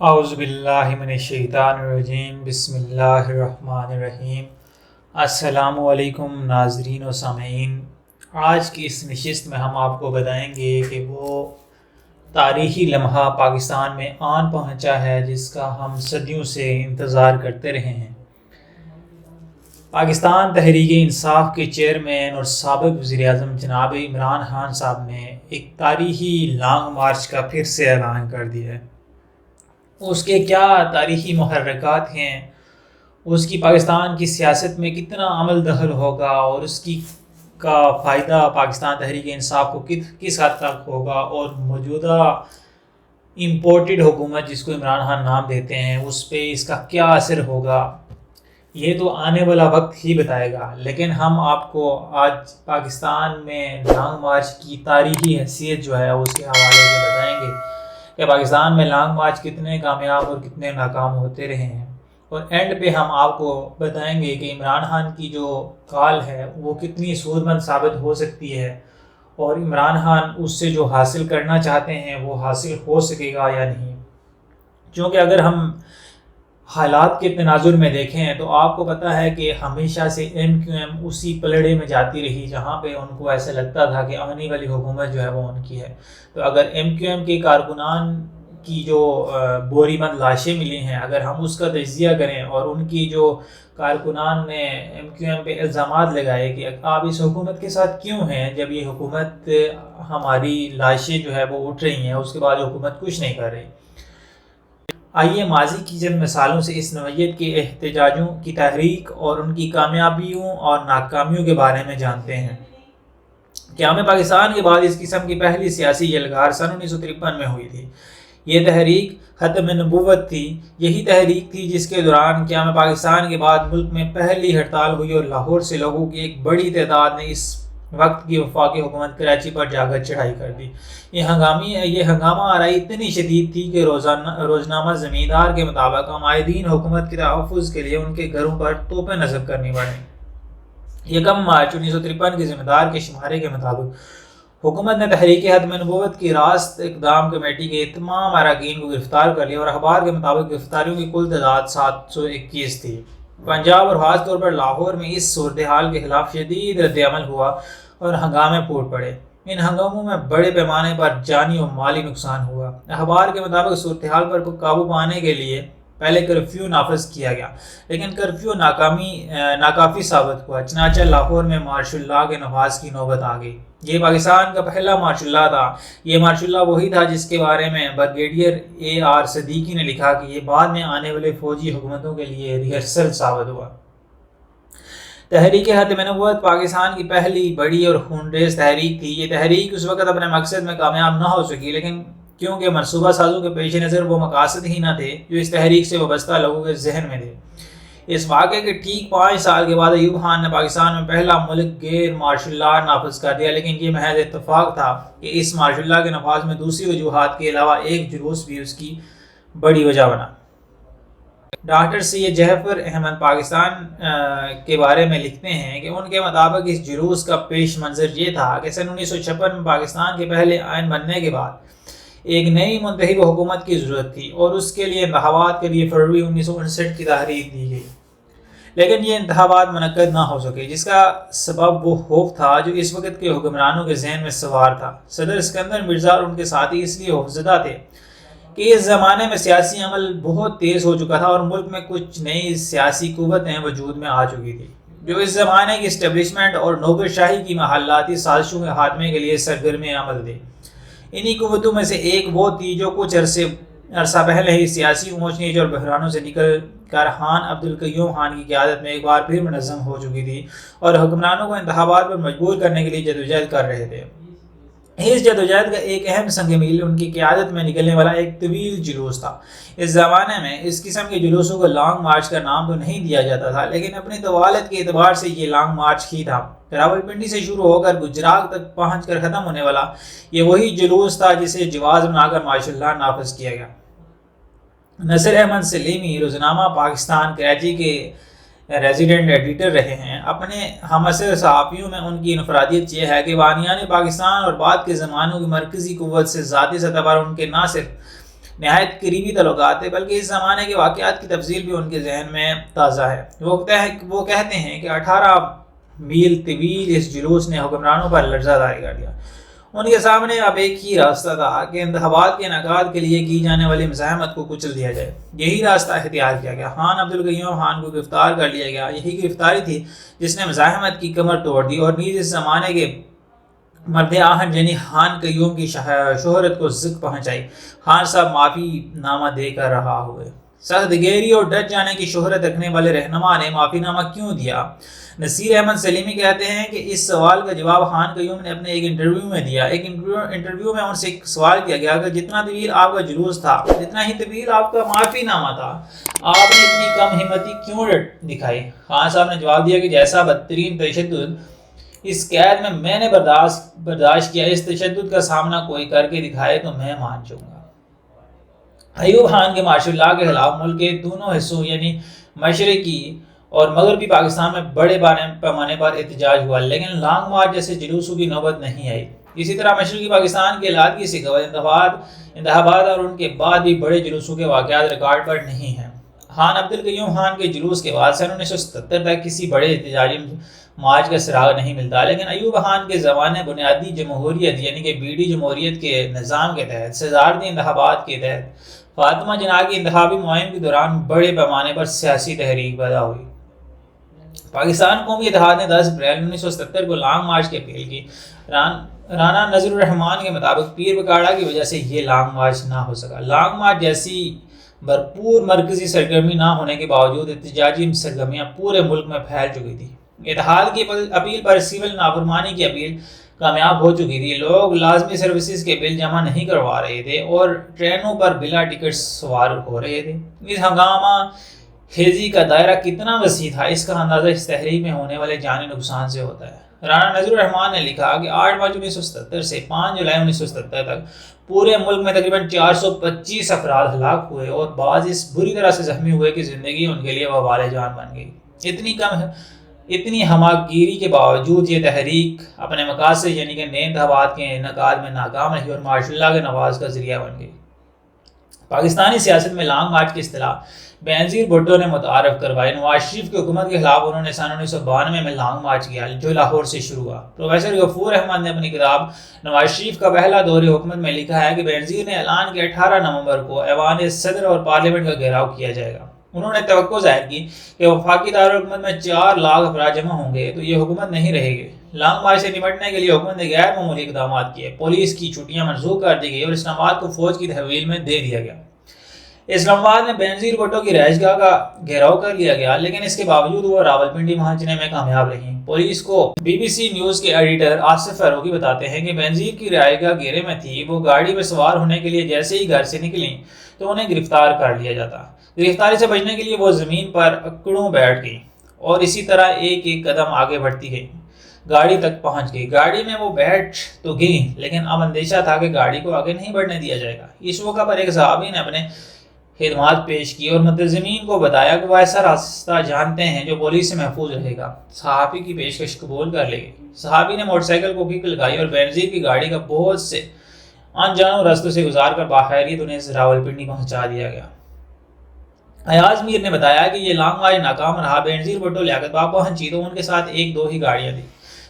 اعوذ باللہ من الشیطان الرجیم بسم اللہ الرحمن الرحیم۔ السلام علیکم ناظرین و سامعین، آج کی اس نشست میں ہم آپ کو بتائیں گے کہ وہ تاریخی لمحہ پاکستان میں آن پہنچا ہے جس کا ہم صدیوں سے انتظار کرتے رہے ہیں۔ پاکستان تحریک انصاف کے چیئرمین اور سابق وزیر اعظم جناب عمران خان صاحب نے ایک تاریخی لانگ مارچ کا پھر سے اعلان کر دیا ہے۔ اس کے کیا تاریخی محرکات ہیں، اس کی پاکستان کی سیاست میں کتنا عمل دخل ہوگا اور اس کا فائدہ پاکستان تحریک انصاف کو کس حد تک ہوگا، اور موجودہ امپورٹڈ حکومت جس کو عمران خان نام دیتے ہیں اس پہ اس کا کیا اثر ہوگا، یہ تو آنے والا وقت ہی بتائے گا۔ لیکن ہم آپ کو آج پاکستان میں لانگ مارچ کی تاریخی حیثیت جو ہے اس کے حوالے سے بتائیں گے کہ پاکستان میں لانگ مارچ کتنے کامیاب اور کتنے ناکام ہوتے رہے ہیں، اور اینڈ پہ ہم آپ کو بتائیں گے کہ عمران خان کی جو کال ہے وہ کتنی سود مند ثابت ہو سکتی ہے، اور عمران خان اس سے جو حاصل کرنا چاہتے ہیں وہ حاصل ہو سکے گا یا نہیں۔ چونکہ اگر ہم حالات کے تناظر میں دیکھیں تو آپ کو پتہ ہے کہ ہمیشہ سے ایم کیو ایم اسی پلڑے میں جاتی رہی جہاں پہ ان کو ایسا لگتا تھا کہ آنے والی حکومت جو ہے وہ ان کی ہے۔ تو اگر ایم کیو ایم کے کارکنان کی جو بوری مند لاشیں ملی ہیں، اگر ہم اس کا تجزیہ کریں اور ان کی جو کارکنان نے ایم کیو ایم پہ الزامات لگائے کہ آپ اس حکومت کے ساتھ کیوں ہیں جب یہ حکومت ہماری لاشیں جو ہے وہ اٹھ رہی ہیں، اس کے بعد حکومت کچھ نہیں کر رہی۔ آئیے ماضی کی چند مثالوں سے اس نوعیت کے احتجاجوں کی تحریک اور ان کی کامیابیوں اور ناکامیوں کے بارے میں جانتے ہیں۔ قیام پاکستان کے بعد اس قسم کی پہلی سیاسی یلغار سن 1953 میں ہوئی تھی۔ یہ تحریک ختم نبوت تھی۔ یہی تحریک تھی جس کے دوران قیام پاکستان کے بعد ملک میں پہلی ہڑتال ہوئی اور لاہور سے لوگوں کی ایک بڑی تعداد نے اس وقت کی وفاقی حکومت کراچی پر جا کر چڑھائی کر دی۔ یہ ہنگامہ آرائی اتنی شدید تھی کہ روزنامہ زمیندار کے مطابق عمائدین حکومت کے تحفظ کے لیے ان کے گھروں پر توپیں نصب کرنی پڑیں۔ 1 مارچ 1953 کے زمیندار کے شمارے کے مطابق حکومت نے تحریک ختم نبوت کی راست اقدام کمیٹی کے تمام اراکین کو گرفتار کر لیا، اور اخبار کے مطابق گرفتاریوں کی کل تعداد 721 تھی۔ پنجاب اور خاص طور پر لاہور میں اس صورتحال کے خلاف شدید رد عمل ہوا اور ہنگامے پھوٹ پڑے۔ ان ہنگاموں میں بڑے پیمانے پر جانی و مالی نقصان ہوا۔ اخبار کے مطابق صورتحال پر قابو پانے کے لیے پہلے کرفیو نافذ کیا گیا، لیکن کرفیو ناکافی ثابت ہوا، چنانچہ لاہور میں مارش اللہ کے نفاذ کی نوبت آ گئی۔ یہ پاکستان کا پہلا مارش اللہ تھا۔ یہ مارش اللہ وہی تھا جس کے بارے میں بریگیڈیئر AR صدیقی نے لکھا کہ یہ بعد میں آنے والے فوجی حکومتوں کے لیے ریہرسل ثابت ہوا۔ تحریک ختم نبوت پاکستان کی پہلی بڑی اور خونریز تحریک تھی۔ یہ تحریک اس وقت اپنے مقصد میں کامیاب نہ ہو سکی، لیکن کیونکہ منصوبہ سازوں کے پیش نظر وہ مقاصد ہی نہ تھے جو اس تحریک سے وابستہ لوگوں کے ذہن میں تھے۔ اس واقعے کے ٹھیک 5 سال کے بعد ایوب خان نے پاکستان میں پہلا ملک گیر مارشل لا نافذ کر دیا، لیکن یہ محض اتفاق تھا کہ اس مارشل لا کے نفاذ میں دوسری وجوہات کے علاوہ ایک جلوس بھی اس کی بڑی وجہ بنا۔ ڈاکٹر سید جعفر احمد پاکستان کے بارے میں لکھتے ہیں کہ ان کے مطابق اس جلوس کا پیش منظر یہ تھا کہ سن 1956 میں پاکستان کے پہلے آئین بننے کے بعد ایک نئی منتخب حکومت کی ضرورت تھی، اور اس کے لیے انتخابات کے لیے فروری 1959 کی تحریک دی گئی، لیکن یہ انتخابات منعقد نہ ہو سکے، جس کا سبب وہ خوف تھا جو اس وقت کے حکمرانوں کے ذہن میں سوار تھا۔ صدر اسکندر مرزا اور ان کے ساتھی اس لیے خوفزدہ تھے کہ اس زمانے میں سیاسی عمل بہت تیز ہو چکا تھا اور ملک میں کچھ نئی سیاسی قوتیں وجود میں آ چکی تھی جو اس زمانے کی اسٹیبلشمنٹ اور نوکرشاہی کی محلاتی سازشوں کے خاتمے کے لیے سرگرم عمل تھے۔ انہی قوتوں میں سے ایک وہ تھی جو کچھ عرصہ پہلے ہی سیاسی اونچ نیچ اور بحرانوں سے نکل کر خان عبدالقیوم خان کی قیادت میں ایک بار پھر منظم ہو چکی تھی اور حکمرانوں کو انتخابات پر مجبور کرنے کے لیے جدوجہد کر رہے تھے۔ اس جدوجہد کا ایک اہم سنگ میل ان کی قیادت میں نکلنے والا ایک طویل جلوس تھا۔ اس زمانے میں اس قسم کے جلوسوں کو لانگ مارچ کا نام تو نہیں دیا جاتا تھا، لیکن اپنی طوالت کے اعتبار سے یہ لانگ مارچ ہی تھا۔ راولپنڈی سے شروع ہو کر گجرات تک پہنچ کر ختم ہونے والا یہ وہی جلوس تھا جسے جواز بنا کر مارشل لا نافذ کیا گیا۔ نصر احمد سلیمی روزنامہ پاکستان کراچی کے ریزیڈنٹ ایڈیٹر رہے ہیں۔ اپنے ہم عصر صحافیوں میں ان کی انفرادیت یہ ہے کہ بانیان پاکستان اور بعد کے زمانوں کی مرکزی قوت سے ذاتی سطح پر ان کے نہ صرف نہایت قریبی تعلقات تھے، بلکہ اس زمانے کے واقعات کی تفصیل بھی ان کے ذہن میں تازہ ہے۔ وہ کہتے ہیں کہ 18 میل طویل اس جلوس نے حکمرانوں پر لرزہ طاری کر دیا۔ ان کے سامنے اب ایک ہی راستہ تھا کہ انتخابات کے انعقاد کے لیے کی جانے والی مزاحمت کو کچل دیا جائے۔ یہی راستہ اختیار کیا گیا۔ خان عبدالقیوم خان کو گرفتار کر لیا گیا۔ یہی گرفتاری تھی جس نے مزاحمت کی کمر توڑ دی اور نیز اس زمانے کے مرد آہن یعنی خان قیوم کی شہرت کو زک پہنچائی۔ خان صاحب معافی نامہ دے کر رہا ہوئے۔ سخت گہری اور ڈٹ جانے کی شہرت رکھنے والے رہنما نے معافی نامہ کیوں دیا؟ نصیر احمد سلیمی کہتے ہیں کہ اس سوال کا جواب خان قیوم نے اپنے ایک انٹرویو میں دیا۔ ایک انٹرویو میں ان سے ایک سوال کیا گیا کہ جتنا طویل آپ کا جلوس تھا جتنا ہی طویل آپ کا معافی نامہ تھا، آپ نے اتنی کم ہمتی کیوں دکھائی؟ خان صاحب نے جواب دیا کہ جیسا بدترین تشدد اس قید میں نے برداشت کیا، اس تشدد کا سامنا کوئی کر کے دکھائے تو میں مان جاؤں گا۔ ایوب خان کے مارشل لا کے خلاف ملک کے دونوں حصوں یعنی مشرقی اور مغربی پاکستان میں بڑے پیمانے پر احتجاج ہوا، لیکن لانگ مارچ جیسے جلوسوں کی نوبت نہیں آئی۔ اسی طرح مشرقی پاکستان کے علیحدگی سے قبل انتخابات اور ان کے بعد بھی بڑے جلوسوں کے واقعات ریکارڈ پر نہیں ہیں۔ خان عبدالقیوم خان کے جلوس کے بعد سن 1977 تک کسی بڑے احتجاجی مارچ کا سراغ نہیں ملتا، لیکن ایوب خان کے زمانے بنیادی جمہوریت یعنی کہ بیڈی جمہوریت کے نظام کے تحت صدارتی انتخابات کے تحت فاطمہ جناح کی انتخابی مہم کے دوران بڑے پیمانے پر سیاسی تحریک پیدا ہوئی۔ پاکستان قومی اتحاد نے 10 اپریل 1977 کو لانگ مارچ کی اپیل کی۔ رانا نذیر الرحمان کے مطابق پیر پکاڑا کی وجہ سے یہ لانگ مارچ نہ ہو سکا۔ لانگ مارچ جیسی بھرپور مرکزی سرگرمی نہ ہونے کے باوجود احتجاجی سرگرمیاں پورے ملک میں پھیل چکی تھی۔ اتحاد کی اپیل پر سول نافرمانی کی اپیل کامیاب ہو چکی تھی۔ لوگ لازمی سروسز کے بل جمع نہیں کروا رہے تھے اور ٹرینوں پر بلا ٹکٹ سوار ہو رہے تھے۔ اس ہنگامہ خیزی کا دائرہ کتنا وسیع تھا، اس کا اندازہ اس تحریک میں ہونے والے جانی نقصان سے ہوتا ہے۔ رانا نذیر الرحمان نے لکھا کہ 8 مارچ 1977 سے 5 جولائی 1977 تک پورے ملک میں تقریباً 425 افراد ہلاک ہوئے اور بعض اس بری طرح سے زخمی ہوئے کہ زندگی ان کے لیے وبال جان بن گئی۔ اتنی ہماگیری کے باوجود یہ تحریک اپنے مقاصد یعنی کہ نئے انتخابات کے انعقاد میں ناکام رہی اور مارشل لا کے نواز کا ذریعہ بن گئی۔ پاکستانی سیاست میں لانگ مارچ کی اصطلاح بینظیر بھٹو نے متعارف کروائی۔ نواز شریف کی حکومت کے خلاف انہوں نے سن 1992 میں لانگ مارچ کیا جو لاہور سے شروع ہوا۔ پروفیسر غفور احمد نے اپنی کتاب نواز شریف کا پہلا دور حکومت میں لکھا ہے کہ بینظیر نے اعلان کیا 18 نومبر کو ایوان صدر اور پارلیمنٹ کا گھیراؤ کیا جائے گا۔ انہوں نے توقع ظاہر کی کہ وفاقی دارالحکومت میں 4 لاکھ افراد جمع ہوں گے تو یہ حکومت نہیں رہے گی۔ لانگ مارچ سے نمٹنے کے لیے حکومت نے غیر معمولی اقدامات کیے۔ پولیس کی چھٹیاں منسوخ کر دی گئی اور اسلام آباد کو فوج کی تحویل میں دے دیا گیا۔ اسلام آباد میں بینظیر بھٹو کی رہائش گاہ کا گھیراؤ کر لیا گیا، لیکن اس کے باوجود وہ راولپنڈی پہنچنے میں کامیاب رہی۔ پولیس کو بی بی سی نیوز کے ایڈیٹر آصف فاروقی بتاتے ہیں کہ بینظیر کی رہائش گاہ گھیرے میں تھی۔ وہ گاڑی میں سوار ہونے کے لیے جیسے ہی گھر سے نکلیں تو انہیں گرفتار کر لیا جاتا۔ گرفتاری سے بچنے کے لیے وہ زمین پر اکڑوں بیٹھ گئی اور اسی طرح ایک ایک قدم آگے بڑھتی گئی، گاڑی تک پہنچ گئی۔ گاڑی میں وہ بیٹھ تو گئی لیکن اب اندیشہ تھا کہ گاڑی کو آگے نہیں بڑھنے دیا جائے گا۔ اس موقع پر ایک صحابی نے اپنے خدمات پیش کی اور متظمین کو بتایا کہ وہ ایسا راستہ جانتے ہیں جو پولیس سے محفوظ رہے گا۔ صحابی کی پیشکش قبول کر لی گئی۔ صحابی نے موٹر سائیکل کو کک لگائی اور بینظیر کی گاڑی کا بہت سے انجانوں راستوں سے گزار کر باخیریت انہیں راولپنڈی پہنچا دیا گیا۔ ایاز میر نے بتایا کہ یہ لانگ مارچ ناکام رہا۔ بینظیر بھٹو لیاقت باغ پہنچی تو ان کے ساتھ 1-2 ہی گاڑیاں تھیں۔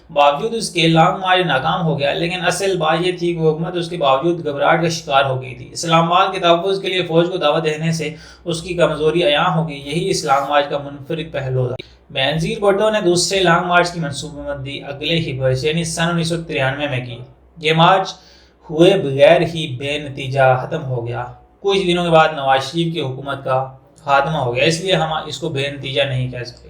باوجود اس کے لانگ مارچ ناکام ہو گیا، لیکن اصل بات یہ تھی کہ حکومت اس کے باوجود گھبراہٹ کا شکار ہو گئی تھی۔ اسلام آباد کے تحفظ کے لیے فوج کو دعوت دینے سے اس کی کمزوری عیاں ہو گئی۔ یہی اس لانگ مارچ کا منفرد پہلو تھا۔ بینظیر بھٹو نے دوسرے لانگ مارچ کی منصوبہ بندی اگلے ہی برس یعنی سن 1993 میں کی۔ یہ مارچ ہوئے بغیر ہی بے نتیجہ ختم ہو گیا۔ کچھ دنوں کے بعد نواز شریف کی حکومت کا خاتمہ ہو گیا، اس لیے ہم اس کو بے نتیجہ نہیں کہہ سکتے۔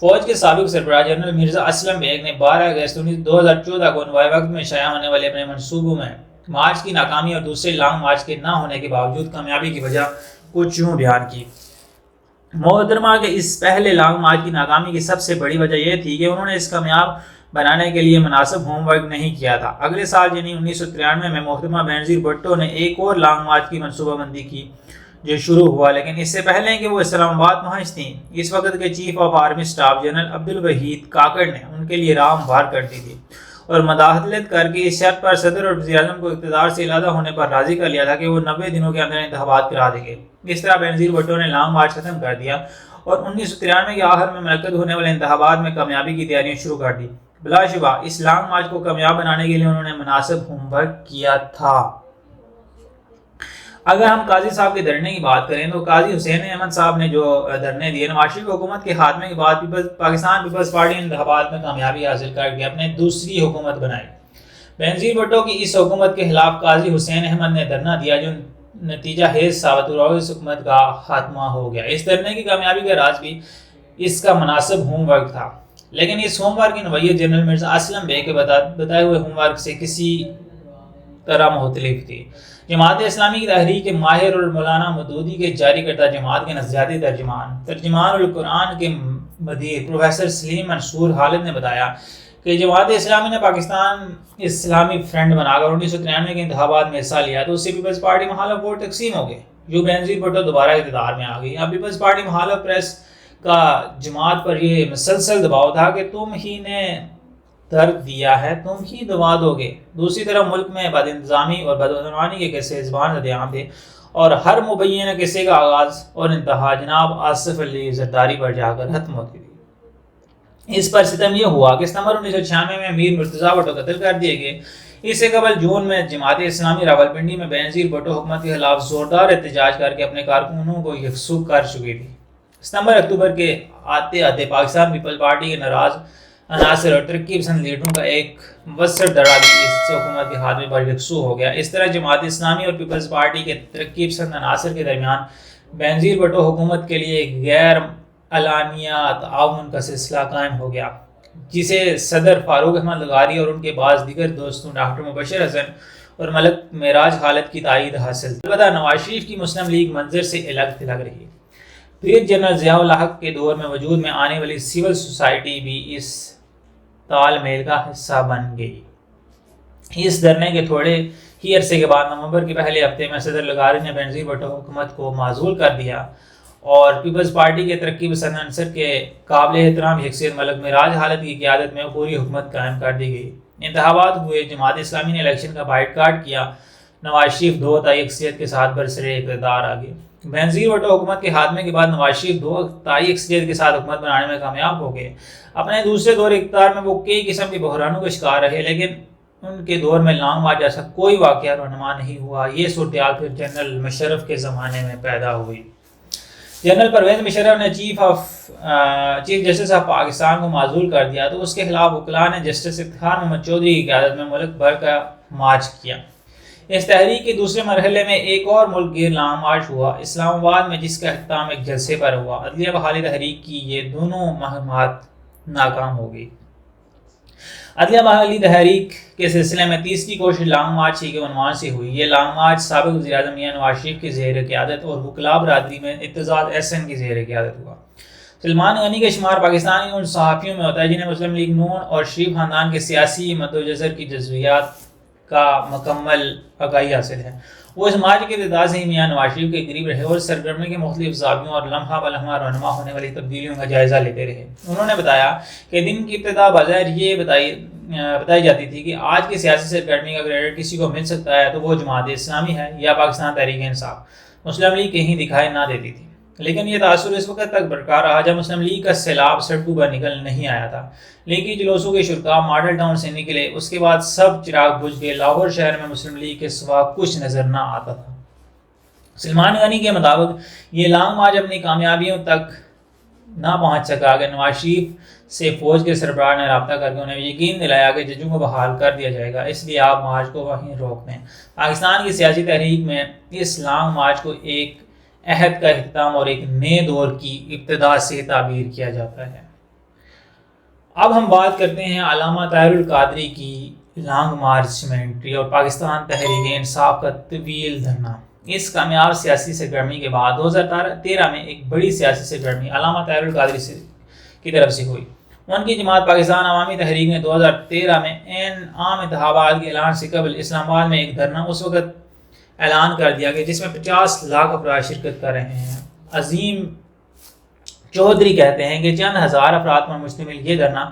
فوج کے سابق سربراہ جنرل مرزا اسلم بیگ نے 12 اگست 2014 کو نوائے وقت میں شائع ہونے والے اپنے منصوبوں میں مارچ کی ناکامی اور دوسرے لانگ مارچ کے نہ ہونے کے باوجود کامیابی کی وجہ کچھ یوں بیان کی۔ محترمہ کے اس پہلے لانگ مارچ کی ناکامی کی سب سے بڑی وجہ یہ تھی کہ انہوں نے اس کامیاب بنانے کے لیے مناسب ہوم ورک نہیں کیا تھا۔ اگلے سال یعنی 1993 میں محترمہ بینظیر بھٹو نے ایک اور لانگ مارچ کی منصوبہ بندی کی جو شروع ہوا، لیکن اس سے پہلے کہ وہ اسلام آباد پہنچ تھیں اس وقت کے chief of army staff general Abdul Waheed Kakar نے ان کے لیے راہ ہموار کر دی تھی اور مداخلت کر کے اس شرط پر صدر اور وزیر اعظم کو اقتدار سے علیحدہ ہونے پر راضی کر لیا تھا کہ وہ 90 دنوں کے اندر انتخابات کرا دیں گے۔ اس طرح بینظیر بھٹو نے لانگ مارچ ختم کر دیا اور 1993 کے آخر میں منعقد ہونے والے انتخابات میں کامیابی کی تیاریاں شروع کر دی۔ بلا شبہ اس لانگ مارچ کو کامیاب بنانے کے لیے انہوں نے مناسب ہوم ورک کیا تھا۔ اگر ہم قاضی صاحب کے دھرنے کی بات کریں تو قاضی حسین احمد صاحب نے جو دھرنے دیے، نواز شریف حکومت کے خاتمے کے بعد پاکستان پیپلز پارٹی نے انتخابات میں کامیابی حاصل کر کے اپنے دوسری حکومت بنائی۔ بینظیر بھٹو کی اس حکومت کے خلاف قاضی حسین احمد نے دھرنا دیا جو نتیجہ خیز ثابت ہوا اور اس حکومت کا خاتمہ ہو گیا۔ اس دھرنے کی کامیابی کا راز بھی اس کا مناسب ہوم ورک تھا، لیکن اس ہوم ورک کی نوعیت جنرل مرزا اسلم بے کے بتائے ہوئے ہوم ورک سے کسی طرح مختلف تھی۔ جماعت اسلامی کی تحریک کے ماہر اور مولانا مودودی کے جاری کردہ جماعت کے نظریاتی ترجمان القرآن کے مدیر پروفیسر سلیم منصور خالد نے بتایا کہ جماعت اسلامی نے پاکستان اسلامی فرنٹ بنا کر 1993 کے انتخابات میں حصہ لیا تو اس سے پیپلز پارٹی مخالف ووٹ تقسیم ہو گئے۔ جو بینظیر بھٹو دوبارہ اقتدار میں آ گئی۔ اب پیپلز پارٹی مخالف پریس کا جماعت پر یہ مسلسل دباؤ تھا کہ تم ہی نے درد دیا ہے، تم ہی دبا دو گے۔ دوسری طرف ملک میں بد انتظامی اور بدعنوانی کے قصے زبان زد عام تھے اور ہر مبینہ قصے کا آغاز اور انتہا جناب آصف علی زرداری پر جا کر ختم ہوتی تھی۔ اس پر ستم یہ ہوا کہ ستمبر 1996 میں امیر مرتضیٰ بھٹو قتل کر دیے گئے۔ اس سے قبل جون میں جماعت اسلامی راولپنڈی میں بینظیر بھٹو حکومت کے خلاف زوردار احتجاج کر کے اپنے کارکنوں کو یکسو کر چکی تھی۔ ستمبر اکتوبر کے آتے آتے پاکستان پیپل پارٹی کے ناراض عناصر اور ترقی پسند لیڈروں کا ایک مؤثر دھڑا بھی اس حکومت کے خاتمے پر یکسو ہو گیا۔ اس طرح جماعت اسلامی اور پیپلز پارٹی کے ترقی پسند عناصر کے درمیان بینظیر بھٹو حکومت کے لیے ایک غیر اعلانیہ تعاون کا سلسلہ قائم ہو گیا، جسے صدر فاروق احمد لغاری اور ان کے بعض دیگر دوستوں ڈاکٹر مبشر حسن اور ملک معراج خالد کی تائید حاصل تھی۔ البتہ نواز شریف کی مسلم لیگ منظر سے الگ تھلگ رہی۔ پھر جنرل ضیاء الحق کے دور میں وجود میں آنے والی سول سوسائٹی بھی اس تال میل کا حصہ بن گئی۔ اس دھرنے کے تھوڑے ہی عرصے کے بعد نومبر کے پہلے ہفتے میں صدر لغاری نے بینظیر بھٹو حکومت کو معزول کر دیا اور پیپلز پارٹی کے ترقی پسند عنصر کے قابل احترام شخصیت ملک معراج خالد کی قیادت میں پوری حکومت قائم کر دی گئی۔ انتخابات ہوئے، جماعت اسلامی نے الیکشن کا بائیکاٹ کیا، نواز شریف دو تائی اکثریت کے ساتھ برسر اقتدار آ گئے۔ بینظیر بھٹو حکومت کے خاتمے کے بعد نواز شریف دو تائی اکثریت کے ساتھ حکومت بنانے میں کامیاب ہو گئے۔ اپنے دوسرے دور اقتدار میں وہ کئی قسم کے بحرانوں کا شکار رہے، لیکن ان کے دور میں لانگ مارچ جیسا کوئی واقعہ رونما نہیں ہوا۔ یہ صورتحال پھر جنرل مشرف کے زمانے میں پیدا ہوئی۔ جنرل پرویز مشرف نے چیف جسٹس آف پاکستان کو معزول کر دیا تو اس کے خلاف وکلاء نے جسٹس افتخار محمد چودھری کی قیادت میں ملک بھر کا مارچ کیا۔ اس تحریک کے دوسرے مرحلے میں ایک اور ملک گیر لانگ مارچ ہوا، اسلام آباد میں، جس کا اختتام ایک جلسے پر ہوا۔ عدلیہ بحالی تحریک کی یہ دونوں مہمات ناکام ہو گئی۔ عدلیہ بحالی تحریک کے سلسلے میں تیسری کوشش لانگ مارچ ہی کے عنوان سے ہوئی۔ یہ لانگ مارچ سابق وزیر اعظم میاں نواز شریف کی زیر قیادت اور وکلاء برادری میں اعتزاز احسن کی زیر قیادت ہوا۔ سلمان غنی کا شمار پاکستانی ان صحافیوں میں ہوتا ہے جنہیں مسلم لیگ نون اور شریف خاندان کے سیاسی مدوجزر کی جزویات کا مکمل آگاہی حاصل ہے۔ وہ اس مارچ کے ابتدا سے ہی میاں نواز شریف کے قریب رہے اور سرگرمی کے مختلف زاویوں اور لمحہ بلمحہ رونما ہونے والی تبدیلیوں کا جائزہ لیتے رہے۔ انہوں نے بتایا کہ دن کی ابتدا بظاہر یہ بتائی جاتی تھی کہ آج کی سیاسی سرگرمی کا کریڈٹ کسی کو مل سکتا ہے تو وہ جماعت اسلامی ہے یا پاکستان تحریک انصاف۔ مسلم لیگ کہیں دکھائی نہ دیتی تھی، لیکن یہ تاثر اس وقت تک برقرار رہا جب مسلم لیگ کا سیلاب سڑکوں پر نکل نہیں آیا تھا۔ لیگی جلوسوں کے شرکاء ماڈل ٹاؤن سے نکلے، اس کے بعد سب چراغ بجھ گئے، لاہور شہر میں مسلم لیگ کے سوا کچھ نظر نہ آتا تھا۔ سلمان غنی کے مطابق یہ لانگ مارچ اپنی کامیابیوں تک نہ پہنچ سکا کہ نواز شریف سے فوج کے سربراہ نے رابطہ کر کے انہیں یقین دلایا کہ ججوں کو بحال کر دیا جائے گا، اس لیے آپ مارچ کو وہیں روک دیں۔ پاکستان کی سیاسی تحریک میں اس لانگ مارچ کو ایک عہد کا اختتام اور ایک نئے دور کی ابتدا سے تعبیر کیا جاتا ہے۔ اب ہم بات کرتے ہیں علامہ طاہر القادری کی لانگ مارچ میں انٹری اور پاکستان تحریک انصاف کا طویل دھرنا۔ اس کامیاب سیاسی سرگرمی کے بعد 2013 میں ایک بڑی سیاسی سرگرمی علامہ طاہر القادری کی طرف سے ہوئی۔ ان کی جماعت پاکستان عوامی تحریک نے 2013 میں عام انتخابات کے اعلان سے قبل اسلام آباد میں ایک دھرنا اس وقت اعلان کر دیا کہ جس میں 50 لاکھ افراد شرکت کر رہے ہیں۔ عظیم چودھری کہتے ہیں کہ چند ہزار افراد پر مشتمل یہ دھرنا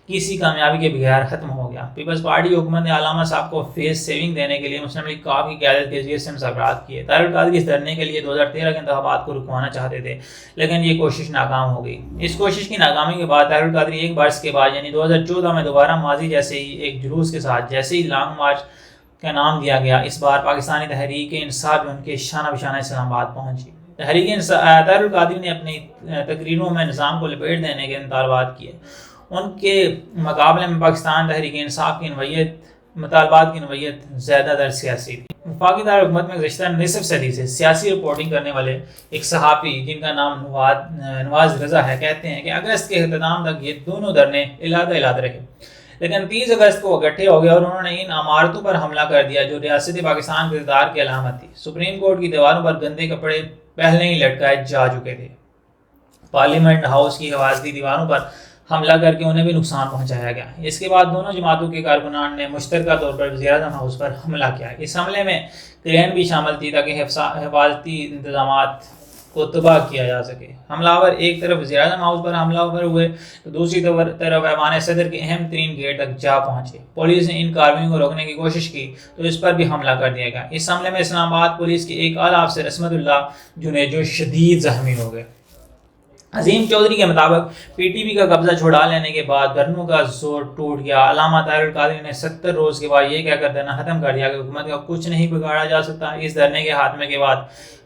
کسی کامیابی کے بغیر ختم ہو گیا۔ پیپلز پارٹی حکومت نے علامہ صاحب کو فیس سیونگ دینے کے لیے مسلم لیگ ق کی قیادت کے ذریعے سے مذاکرات کیے۔ طاہر القادری اس دھرنے کے لیے 2013 کے انتخابات کو رکوانا چاہتے تھے، لیکن یہ کوشش ناکام ہو گئی۔ اس کوشش کی ناکامی کے بعد طاہر القادری ایک برس کے بعد یعنی 2014 میں دوبارہ ماضی جیسے ہی ایک جلوس کے ساتھ جیسے ہی لانگ مارچ کا نام دیا گیا، اس بار پاکستانی تحریک انصاف ان کے شانہ بشانہ اسلام آباد پہنچی۔ طاہر القادری نے اپنی تقریروں میں نظام کو لپیٹ دینے کے مطالبات کیے۔ ان کے مقابلے میں پاکستان تحریک انصاف کی مطالبات کی نوعیت زیادہ تر سیاسی تھی۔ وفاقی دار حکومت میں گزشتہ نصف صدی سے سیاسی رپورٹنگ کرنے والے ایک صحافی جن کا نام نواز رضا ہے کہتے ہیں کہ اگست کے اختتام تک یہ دونوں دھرنے علیحدہ رہے، لیکن 30 اگست کو اکٹھے ہو گئے اور انہوں نے ان عمارتوں پر حملہ کر دیا جو ریاست پاکستان کے اقتدار کی علامت تھی۔ سپریم کورٹ کی دیواروں پر گندے کپڑے پہلے ہی لٹکائے جا چکے تھے۔ پارلیمنٹ ہاؤس کی حفاظتی دیواروں پر حملہ کر کے انہیں بھی نقصان پہنچایا گیا۔ اس کے بعد دونوں جماعتوں کے کارکنان نے مشترکہ طور پر وزیراعظم ہاؤس پر حملہ کیا۔ اس حملے میں کرین بھی شامل تھی تاکہ حفاظتی انتظامات کو تباہ کیا جا سکے۔ حملہ آور ایک طرف وزیراعظم ہاؤس پر حملہ آور ہوئے تو دوسری طرف ایوان صدر کے اہم ترین گیٹ تک جا پہنچے۔ پولیس نے ان کارروائیوں کو روکنے کی کوشش کی تو اس پر بھی حملہ کر دیا گیا۔ اس حملے میں اسلام آباد پولیس کے ایک اعلیٰ افسر عصمت اللہ جنیجو شدید زخمی ہو گئے۔ عظیم چودھری کے مطابق پی ٹی پی کا قبضہ چھڑا لینے کے بعد دھرنوں کا زور ٹوٹ گیا۔ علامہ طاہر القادری نے 70 روز کے بعد یہ کہہ کر دھرنا ختم کر دیا کہ حکومت کا کچھ نہیں بگاڑا جا سکتا۔ اس دھرنے کے خاتمے کے بعد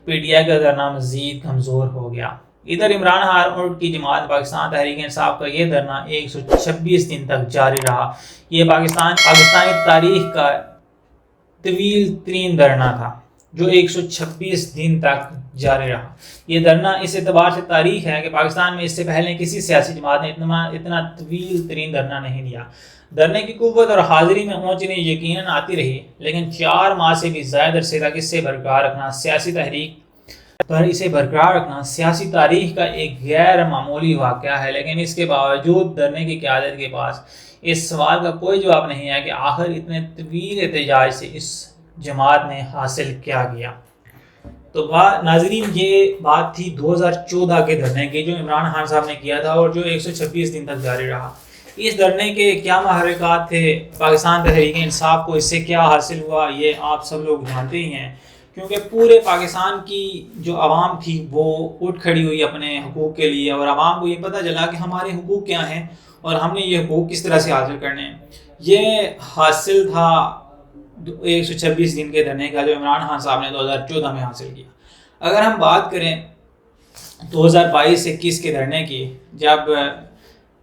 پی ٹی آئی کا دھرنا مزید کمزور ہو گیا۔ ادھر عمران خان کی جماعت پاکستان تحریک انصاف کا یہ دھرنا 126 دن تک جاری رہا۔ یہ پاکستانی تاریخ کا طویل ترین دھرنا تھا جو 126 دن تک جاری رہا۔ یہ دھرنا اس اعتبار سے تاریخ ہے کہ پاکستان میں اس سے پہلے کسی سیاسی جماعت نے اتنا طویل ترین دھرنا نہیں دیا۔ دھرنے کی قوت اور حاضری میں اونچ نیچ یقیناً آتی رہی، لیکن 4 ماہ سے بھی زائد عرصے تک اسے برقرار رکھنا سیاسی تاریخ کا ایک غیر معمولی واقعہ ہے۔ لیکن اس کے باوجود دھرنے کی قیادت کے پاس اس سوال کا کوئی جواب نہیں ہے کہ آخر اتنے طویل احتجاج سے اس جماعت نے حاصل کیا گیا۔ تو ناظرین، یہ بات تھی 2014 کے دھرنے کی جو عمران خان صاحب نے کیا تھا اور جو 126 دن تک جاری رہا۔ اس دھرنے کے کیا محرکات تھے، پاکستان تحریک انصاف کو اس سے کیا حاصل ہوا، یہ آپ سب لوگ جانتے ہی ہیں، کیونکہ پورے پاکستان کی جو عوام تھی وہ اٹھ کھڑی ہوئی اپنے حقوق کے لیے، اور عوام کو یہ پتہ چلا کہ ہمارے حقوق کیا ہیں اور ہم نے یہ حقوق کس طرح سے حاصل کرنے ہیں۔ یہ حاصل تھا 126 دن کے دھرنے کا جو عمران خان صاحب نے 2014 میں حاصل کیا۔ اگر ہم بات کریں 2022-21 کے دھرنے کی، جب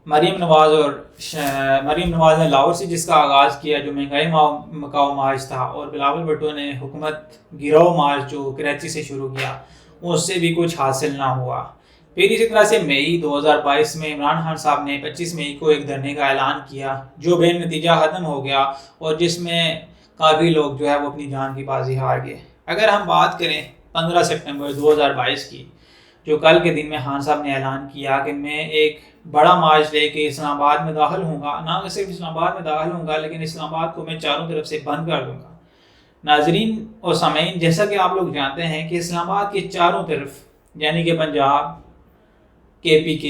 مریم نواز نے لاہور سے جس کا آغاز کیا جو مہنگائی مکاؤ مارچ تھا، اور بلاول بھٹو نے حکومت گراؤ مارچ جو کراچی سے شروع کیا، اس سے بھی کچھ حاصل نہ ہوا۔ پھر اسی طرح سے مئی 2022 میں عمران خان صاحب نے 25 مئی کو ایک دھرنے کا اعلان کیا جو بے نتیجہ ختم ہو گیا اور جس میں کافی لوگ جو ہے وہ اپنی جان کی بازی ہار گئے۔ اگر ہم بات کریں 15 سپٹمبر 2022 کی، جو کل کے دن میں خان صاحب نے اعلان کیا کہ میں ایک بڑا مارچ لے کے اسلام آباد میں داخل ہوں گا، نہ صرف اسلام آباد میں داخل ہوں گا لیکن اسلام آباد کو میں چاروں طرف سے بند کر دوں گا۔ ناظرین اور سامعین، جیسا کہ آپ لوگ جانتے ہیں کہ اسلام آباد کے چاروں طرف یعنی کہ پنجاب، KPK،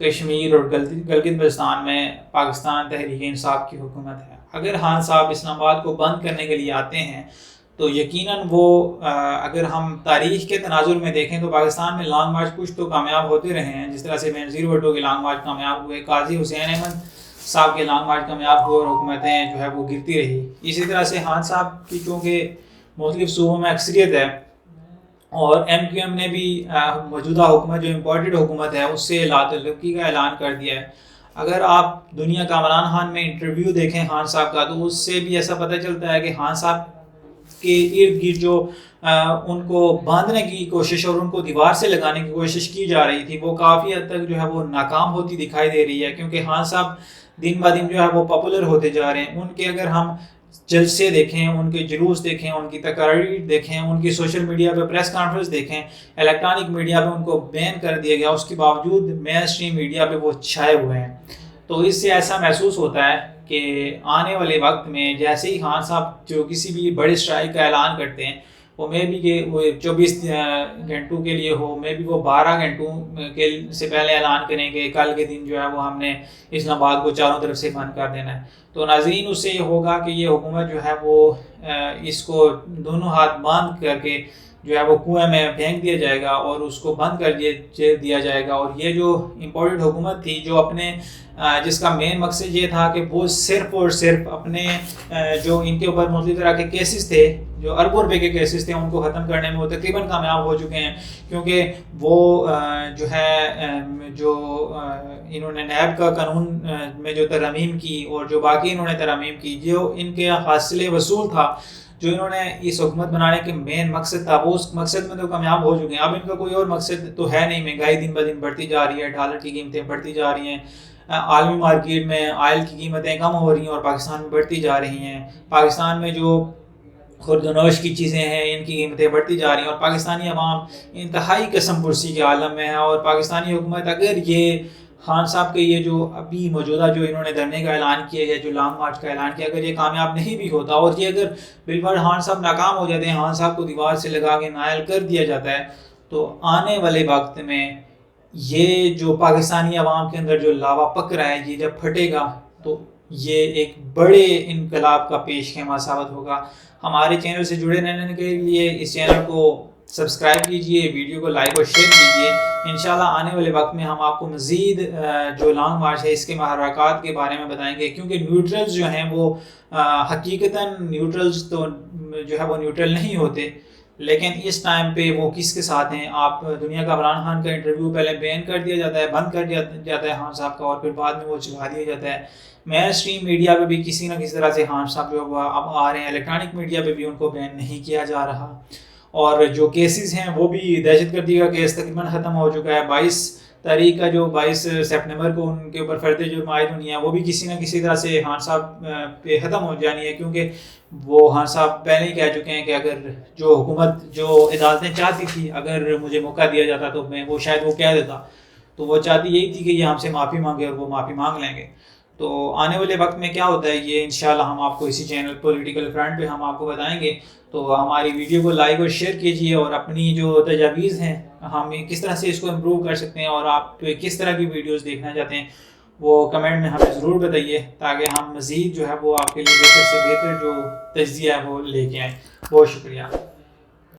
کشمیر اور گلگت بلتستان میں پاکستان تحریک انصاف کی حکومت ہے۔ اگر خان صاحب اسلام آباد کو بند کرنے کے لیے آتے ہیں تو یقیناً وہ اگر ہم تاریخ کے تناظر میں دیکھیں تو پاکستان میں لانگ مارچ کچھ تو کامیاب ہوتے رہے ہیں، جس طرح سے بینظیر بھٹو کے لانگ مارچ کامیاب ہوئے، قاضی حسین احمد صاحب کے لانگ مارچ کامیاب ہوئے اور حکومتیں جو ہے وہ گرتی رہی۔ اسی طرح سے خان صاحب کی چونکہ مختلف صوبوں میں اکثریت ہے اور MQM نے بھی موجودہ حکومت جو امپورٹڈ حکومت ہے اس سے لا تعلقی کا اعلان کر دیا ہے۔ اگر آپ دنیا کا عمران خان میں انٹرویو دیکھیں خان صاحب کا تو اس سے بھی ایسا پتہ چلتا ہے کہ خان صاحب کے ارد گرد جو ان کو باندھنے کی کوشش اور ان کو دیوار سے لگانے کی کوشش کی جا رہی تھی وہ کافی حد تک جو ہے وہ ناکام ہوتی دکھائی دے رہی ہے، کیونکہ خان صاحب دن بہ دن جو ہے وہ پاپولر ہوتے جا رہے ہیں۔ ان کے اگر ہم جلسے دیکھیں، ان کے جلوس دیکھیں، ان کی تقاریر دیکھیں، ان کی سوشل میڈیا پہ پریس کانفرنس دیکھیں، الیکٹرانک میڈیا پہ ان کو بین کر دیا گیا، اس کے باوجود مین اسٹریم میڈیا پہ وہ چھائے ہوئے ہیں۔ تو اس سے ایسا محسوس ہوتا ہے کہ آنے والے وقت میں جیسے ہی خان صاحب جو کسی بھی بڑے اسٹرائک کا اعلان کرتے ہیں وہ مے بھی کہ وہ 24 گھنٹوں کے لیے ہو، مے بھی وہ 12 گھنٹوں کے سے پہلے اعلان کریں کہ کل کے دن جو ہے وہ ہم نے اسلام آباد کو چاروں طرف سے بند کر دینا ہے. تو ناظرین اس سے یہ ہوگا کہ یہ حکومت جو ہے وہ اس کو دونوں ہاتھ باندھ کر کے جو ہے وہ کنویں میں پھینک دیا جائے گا اور اس کو بند کر دیا جائے گا. اور یہ جو امپورٹڈ حکومت تھی جو اپنے جس کا مین مقصد یہ تھا کہ وہ صرف اور صرف اپنے جو ان کے اوپر مختلف طرح کے کیسز تھے، جو اربوں روپے کے کیسز تھے، ان کو ختم کرنے میں وہ تقریباً کامیاب ہو چکے ہیں. کیونکہ وہ جو ہے جو انہوں نے نیب کا قانون میں جو ترامیم کی اور جو باقی انہوں نے ترامیم کی، جو ان کے حاصل وصول تھا، جو انہوں نے اس حکومت بنانے کے مین مقصد تھا، وہ اس مقصد میں تو کامیاب ہو چکے ہیں. اب ان کا کوئی اور مقصد تو ہے نہیں. مہنگائی دن بہ دن بڑھتی جا رہی ہے، ڈالر کی قیمتیں بڑھتی جا رہی ہیں، عالمی مارکیٹ میں آئل کی قیمتیں کم ہو رہی ہیں اور پاکستان میں بڑھتی جا رہی ہیں. پاکستان میں جو خوردنوش کی چیزیں ہیں ان کی قیمتیں بڑھتی جا رہی ہیں اور پاکستانی عوام انتہائی قسم پرسی کے عالم میں ہے. اور پاکستانی حکومت اگر یہ خان صاحب کے یہ جو ابھی موجودہ جو انہوں نے دھرنے کا اعلان کیا ہے، جو لانگ مارچ کا اعلان کیا، اگر یہ کامیاب نہیں بھی ہوتا اور یہ اگر بالفعل خان صاحب ناکام ہو جاتے ہیں، خان صاحب کو دیوار سے لگا کے نائل کر دیا جاتا ہے، تو آنے والے وقت میں یہ جو پاکستانی عوام کے اندر جو لاوا پک رہا ہے، یہ جب پھٹے گا تو یہ ایک بڑے انقلاب کا پیش خیمہ ثابت ہوگا. ہمارے چینل سے جڑے رہنے کے لیے اس چینل کو سبسکرائب کیجئے، ویڈیو کو لائک اور شیئر کیجئے. انشاءاللہ آنے والے وقت میں ہم آپ کو مزید جو لانگ مارچ ہے اس کے محرکات کے بارے میں بتائیں گے، کیونکہ نیوٹرلز جو ہیں وہ حقیقتاً نیوٹرلز تو جو ہے وہ نیوٹرل نہیں ہوتے، لیکن اس ٹائم پہ وہ کس کے ساتھ ہیں. آپ دنیا کا عمران خان کا انٹرویو پہلے بین کر دیا جاتا ہے، بند کر جاتا ہے خان صاحب کا، اور پھر بعد میں وہ چلا دیا جاتا ہے. مین اسٹریم میڈیا پہ بھی کسی نہ کسی طرح سے خان صاحب جو اب آ رہے ہیں، الیکٹرانک میڈیا پہ بھی ان کو بین نہیں کیا جا رہا. اور جو کیسز ہیں وہ بھی دہشت گردی کا کیس تقریباً ختم ہو چکا ہے. 22 تاریخ کا جو 22 سپٹمبر کو ان کے اوپر فرد جرم عائد ہونی ہے، وہ بھی کسی نہ کسی طرح سے خان صاحب پہ ختم ہو جانی ہے. کیونکہ وہ خان صاحب پہلے ہی کہہ چکے ہیں کہ اگر جو حکومت جو عدالتیں چاہتی تھی، اگر مجھے موقع دیا جاتا تو میں وہ شاید وہ کہہ دیتا. تو وہ چاہتی یہی تھی کہ یہ ہم سے معافی مانگے اور وہ معافی مانگ لیں گے. تو آنے والے وقت میں کیا ہوتا ہے یہ انشاءاللہ ہم آپ کو اسی چینل پولیٹیکل فرنٹ پہ ہم آپ کو بتائیں گے. تو ہماری ویڈیو کو لائک اور شیئر کیجیے، اور اپنی جو تجاویز ہیں ہم کس طرح سے اس کو امپروو کر سکتے ہیں اور آپ کس طرح کی ویڈیوز دیکھنا چاہتے ہیں وہ کمنٹ میں ہمیں ضرور بتائیے، تاکہ ہم مزید جو ہے وہ آپ کے لیے بہتر سے بہتر جو تجزیہ ہے وہ لے کے آئیں. بہت شکریہ.